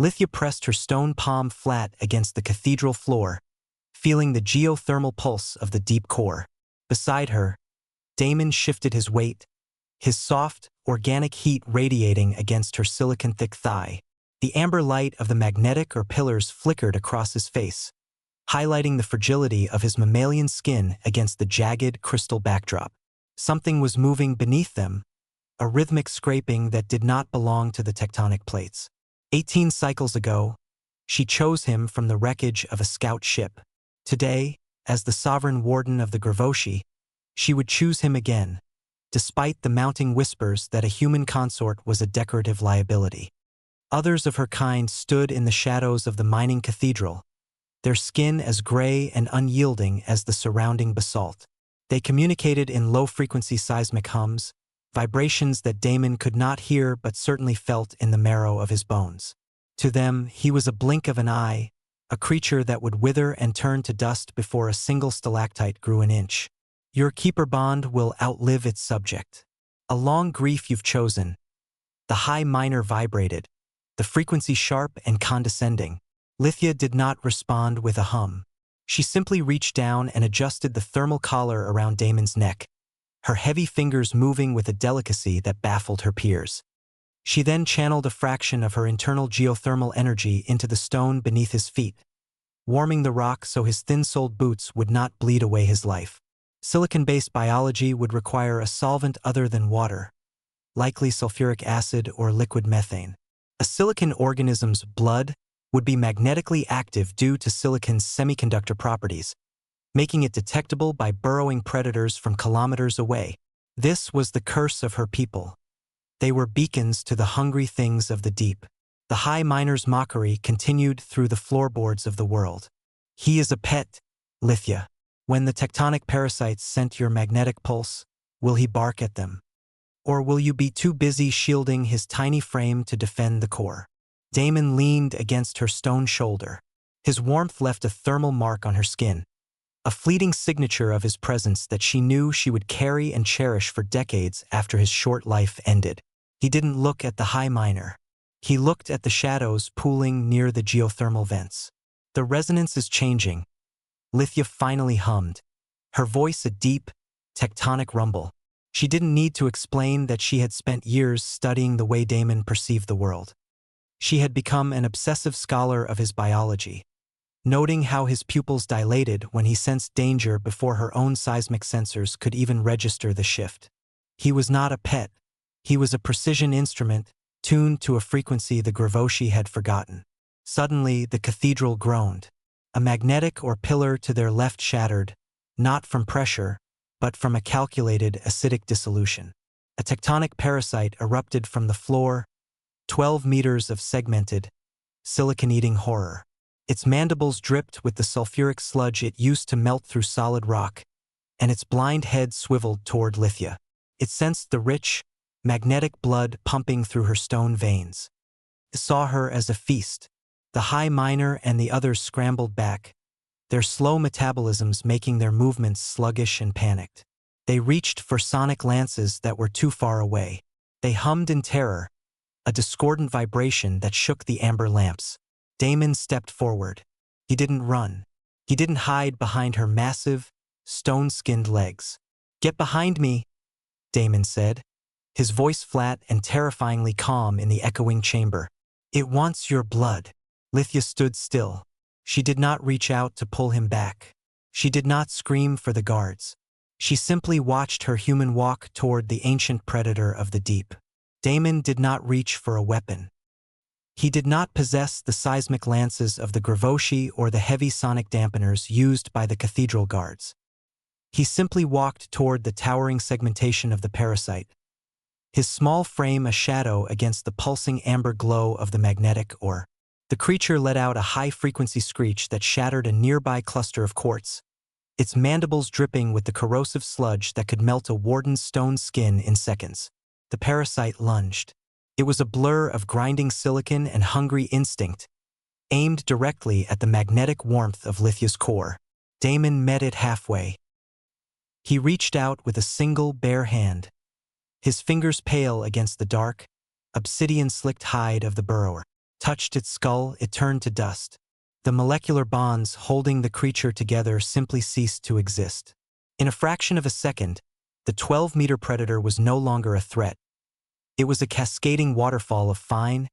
Lithia pressed her stone palm flat against the cathedral floor, feeling the geothermal pulse of the deep core. Beside her, Damon shifted his weight, his soft, organic heat radiating against her silicon-thick thigh. The amber light of the magnetic or pillars flickered across his face, highlighting the fragility of his mammalian skin against the jagged crystal backdrop. Something was moving beneath them, a rhythmic scraping that did not belong to the tectonic plates. 18 cycles ago, she chose him from the wreckage of a scout ship. Today, as the sovereign warden of the Gravoshi, she would choose him again, despite the mounting whispers that a human consort was a decorative liability. Others of her kind stood in the shadows of the mining cathedral, their skin as gray and unyielding as the surrounding basalt. They communicated in low-frequency seismic hums, vibrations that Damon could not hear but certainly felt in the marrow of his bones. To them, he was a blink of an eye, a creature that would wither and turn to dust before a single stalactite grew an inch. Your keeper bond will outlive its subject. A long grief you've chosen. The high minor vibrated, the frequency sharp and condescending. Lithia did not respond with a hum. She simply reached down and adjusted the thermal collar around Damon's neck, her heavy fingers moving with a delicacy that baffled her peers. She then channeled a fraction of her internal geothermal energy into the stone beneath his feet, warming the rock so his thin-soled boots would not bleed away his life. Silicon-based biology would require a solvent other than water, likely sulfuric acid or liquid methane. A silicon organism's blood would be magnetically active due to silicon's semiconductor properties, making it detectable by burrowing predators from kilometers away. This was the curse of her people. They were beacons to the hungry things of the deep. The high miner's mockery continued through the floorboards of the world. He is a pet, Lithia. When the tectonic parasites scent your magnetic pulse, will he bark at them? Or will you be too busy shielding his tiny frame to defend the core? Damon leaned against her stone shoulder. His warmth left a thermal mark on her skin, a fleeting signature of his presence that she knew she would carry and cherish for decades after his short life ended. He didn't look at the high miner. He looked at the shadows pooling near the geothermal vents. The resonance is changing. Lithia finally hummed, her voice a deep, tectonic rumble. She didn't need to explain that she had spent years studying the way Damon perceived the world. She had become an obsessive scholar of his biology, noting how his pupils dilated when he sensed danger before her own seismic sensors could even register the shift. He was not a pet. He was a precision instrument, tuned to a frequency the Gravoshi had forgotten. Suddenly, the cathedral groaned. A magnetic or pillar to their left shattered, not from pressure, but from a calculated acidic dissolution. A tectonic parasite erupted from the floor, 12 meters of segmented, silicon-eating horror. Its mandibles dripped with the sulfuric sludge it used to melt through solid rock, and its blind head swiveled toward Lithia. It sensed the rich, magnetic blood pumping through her stone veins. It saw her as a feast. The high miner and the others scrambled back, their slow metabolisms making their movements sluggish and panicked. They reached for sonic lances that were too far away. They hummed in terror, a discordant vibration that shook the amber lamps. Damon stepped forward. He didn't run. He didn't hide behind her massive, stone-skinned legs. "Get behind me," Damon said, his voice flat and terrifyingly calm in the echoing chamber. "It wants your blood." Lithia stood still. She did not reach out to pull him back. She did not scream for the guards. She simply watched her human walk toward the ancient predator of the deep. Damon did not reach for a weapon. He did not possess the seismic lances of the Gravoshi or the heavy sonic dampeners used by the cathedral guards. He simply walked toward the towering segmentation of the parasite, his small frame a shadow against the pulsing amber glow of the magnetic ore. The creature let out a high-frequency screech that shattered a nearby cluster of quartz, its mandibles dripping with the corrosive sludge that could melt a warden's stone skin in seconds. The parasite lunged. It was a blur of grinding silicon and hungry instinct, aimed directly at the magnetic warmth of Lithia's core. Damon met it halfway. He reached out with a single bare hand, his fingers pale against the dark, obsidian-slicked hide of the burrower. touched its skull, it turned to dust. The molecular bonds holding the creature together simply ceased to exist. In a fraction of a second, the 12-meter predator was no longer a threat. It was a cascading waterfall of fine,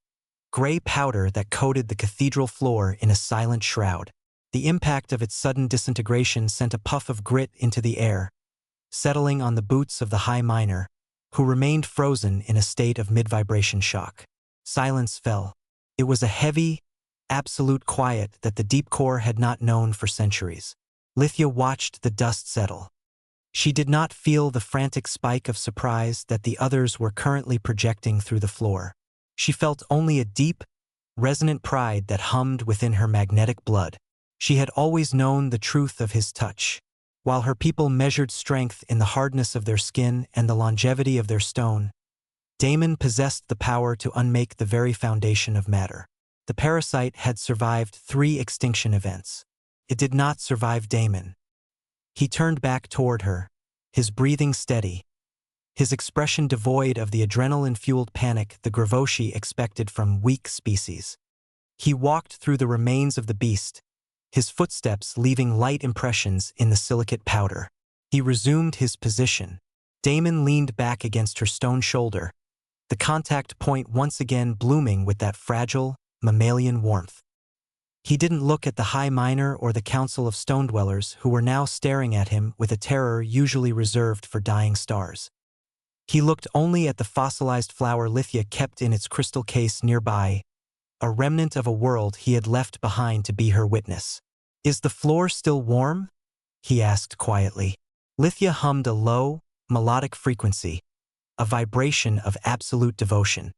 gray powder that coated the cathedral floor in a silent shroud. The impact of its sudden disintegration sent a puff of grit into the air, settling on the boots of the high miner, who remained frozen in a state of mid-vibration shock. Silence fell. It was a heavy, absolute quiet that the deep core had not known for centuries. Lithia watched the dust settle. She did not feel the frantic spike of surprise that the others were currently projecting through the floor. She felt only a deep, resonant pride that hummed within her magnetic blood. She had always known the truth of his touch. While her people measured strength in the hardness of their skin and the longevity of their stone, Damon possessed the power to unmake the very foundation of matter. The parasite had survived 3 extinction events. It did not survive Damon. He turned back toward her, his breathing steady, his expression devoid of the adrenaline-fueled panic the Gravoshi expected from weak species. He walked through the remains of the beast, his footsteps leaving light impressions in the silicate powder. He resumed his position. Damon leaned back against her stone shoulder, the contact point once again blooming with that fragile, mammalian warmth. He didn't look at the High Miner or the Council of Stone Dwellers, who were now staring at him with a terror usually reserved for dying stars. He looked only at the fossilized flower Lithia kept in its crystal case nearby, a remnant of a world he had left behind to be her witness. "Is the floor still warm?" he asked quietly. Lithia hummed a low, melodic frequency, a vibration of absolute devotion.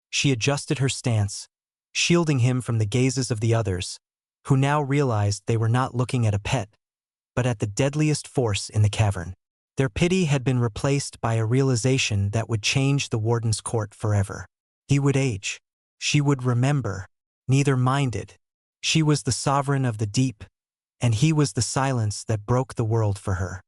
She adjusted her stance, shielding him from the gazes of the others, who now realized they were not looking at a pet, but at the deadliest force in the cavern. Their pity had been replaced by a realization that would change the Warden's court forever. He would age. She would remember. Neither minded. She was the sovereign of the deep, and he was the silence that broke the world for her.